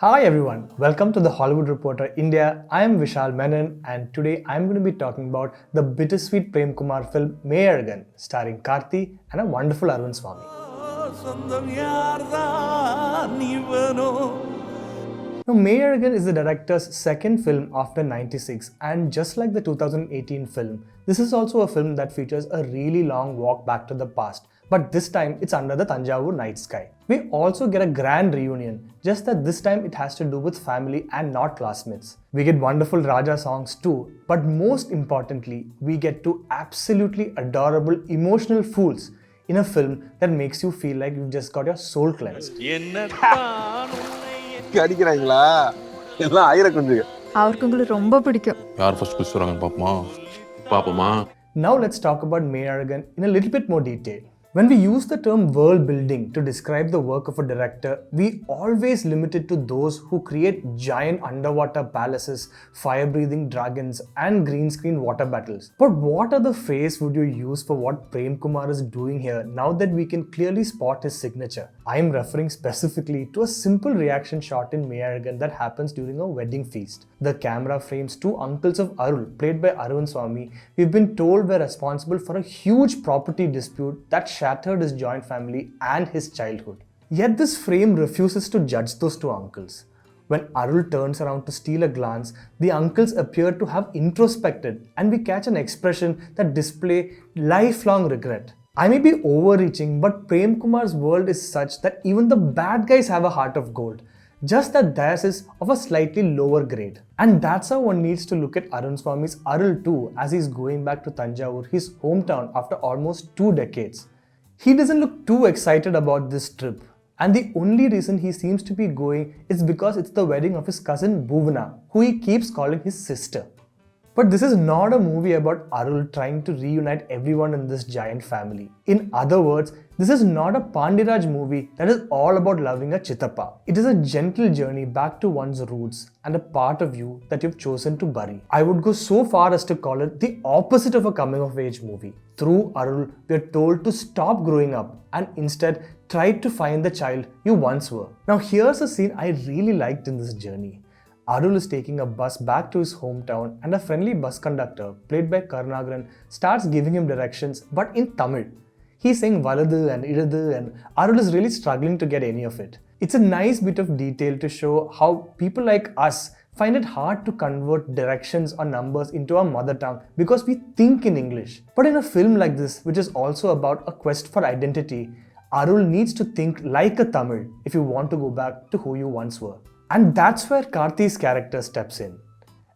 Hi everyone, welcome to the Hollywood Reporter India. I am Vishal Menon and today I am going to be talking about the bittersweet Prem Kumar film Meiyazhagan starring Karthi and a wonderful Arvind Swamy. Now, Meiyazhagan is the director's second film after '96, and just like the 2018 film, this is also a film that features a really long walk back to the past, but this time it's under the Tanjavur night sky. We also get a grand reunion, just that this time it has to do with family and not classmates. We get wonderful Raja songs too, but most importantly, we get two absolutely adorable emotional fools in a film that makes you feel like you've just got your soul cleansed. அடிக்கிறாங்களா எல்லாம் ஆயிரக்குஞ்சுங்க அவருக்கு உங்களை ரொம்ப பிடிக்கும். யார் first push வராங்க பாப்போமா. Now let's talk about Meiyazhagan in a little bit more detail. When we use the term world building to describe the work of a director, we always limit it to those who create giant underwater palaces, fire-breathing dragons, and green screen water battles. But what other phrase would you use for what Prem Kumar is doing here now that we can clearly spot his signature? I am referring specifically to a simple reaction shot in Meiyazhagan that happens during a wedding feast. The camera frames two uncles of Arul, played by Arvind Swamy, we've been told were responsible for a huge property dispute that shattered his joint family and his childhood. Yet this frame refuses to judge those two uncles. When Arul turns around to steal a glance, the uncles appear to have introspected and we catch an expression that display lifelong regret. I may be overreaching, but Prem Kumar's world is such that even the bad guys have a heart of gold. Just that theirs is of a slightly lower grade. And that's how one needs to look at Arvind Swamy's Arul too, as he's going back to Tanjavur, his hometown, after almost 2 decades. He doesn't look too excited about this trip. And the only reason he seems to be going is because it's the wedding of his cousin Bhuvana, who he keeps calling his sister. But this is not a movie about Arul trying to reunite everyone in this giant family. In other words, this is not a Pandiraj movie that is all about loving a Chittappa. It is a gentle journey back to one's roots and a part of you that you've chosen to bury. I would go so far as to call it the opposite of a coming-of-age movie. Through Arul, we are told to stop growing up and instead try to find the child you once were. Now here's a scene I really liked in this journey. Arul is taking a bus back to his hometown and a friendly bus conductor, played by Karnagaran, starts giving him directions but in Tamil. He's saying Valadu and Idadu and Arul is really struggling to get any of it. It's a nice bit of detail to show how people like us find it hard to convert directions or numbers into our mother tongue because we think in English. But in a film like this, which is also about a quest for identity, Arul needs to think like a Tamil if you want to go back to who you once were. And that's where Karthi's character steps in.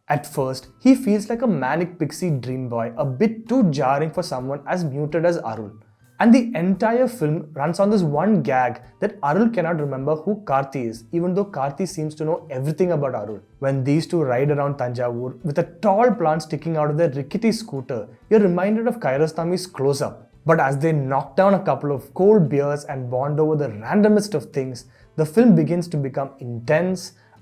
At first, he feels like a manic pixie dream boy, a bit too jarring for someone as muted as Arul. And the entire film runs on this one gag that Arul cannot remember who Karthi is, even though Karthi seems to know everything about Arul. When these two ride around Tanjavur with a tall plant sticking out of their rickety scooter, you're reminded of Kairostami's close-up. But as they knock down a couple of cold beers and bond over the randomest of things, the film begins to become intense.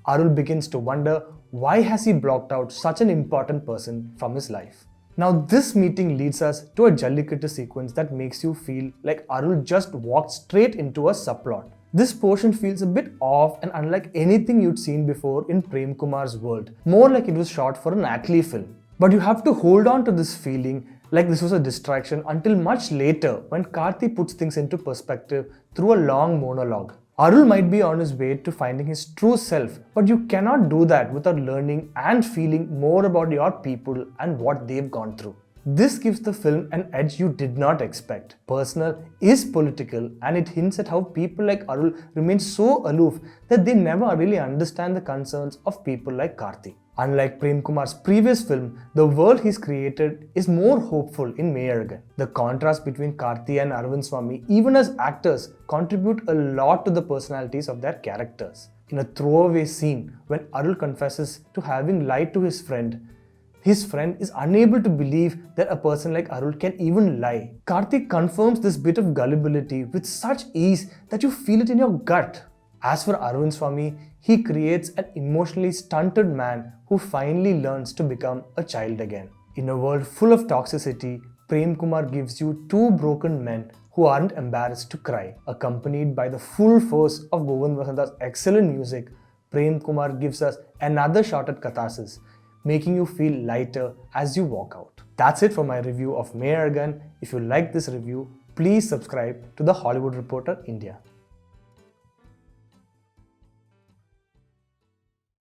Arul begins to wonder, why has he blocked out such an important person from his life? Now this meeting leads us to a Jallikattu sequence that makes you feel like Arul just walked straight into a subplot. This portion feels a bit off and unlike anything you'd seen before in Prem Kumar's world, more like it was shot for an Atlee film. But you have to hold on to this feeling like this was a distraction until much later when Karthi puts things into perspective through a long monologue. Arul might be on his way to finding his true self, but you cannot do that without learning and feeling more about your people and what they've gone through. This gives the film an edge you did not expect. Personal is political and it hints at how people like Arul remain so aloof that they never really understand the concerns of people like Karthi. Unlike Prem Kumar's previous film, the world he's created is more hopeful in Meiyazhagan. The contrast between Karthi and Arvind Swamy, even as actors, contribute a lot to the personalities of their characters. In a throwaway scene, when Arul confesses to having lied to his friend is unable to believe that a person like Arul can even lie. Karthi confirms this bit of gullibility with such ease that you feel it in your gut. As for Arvind Swamy, he creates an emotionally stunted man who finally learns to become a child again. In a world full of toxicity, Prem Kumar gives you two broken men who aren't embarrassed to cry, accompanied by the full force of Govind Vasanta's excellent music. Prem Kumar gives us another shot at catharsis, making you feel lighter as you walk out. That's it for my review of Meiyazhagan. If you like this review, please subscribe to the Hollywood Reporter India.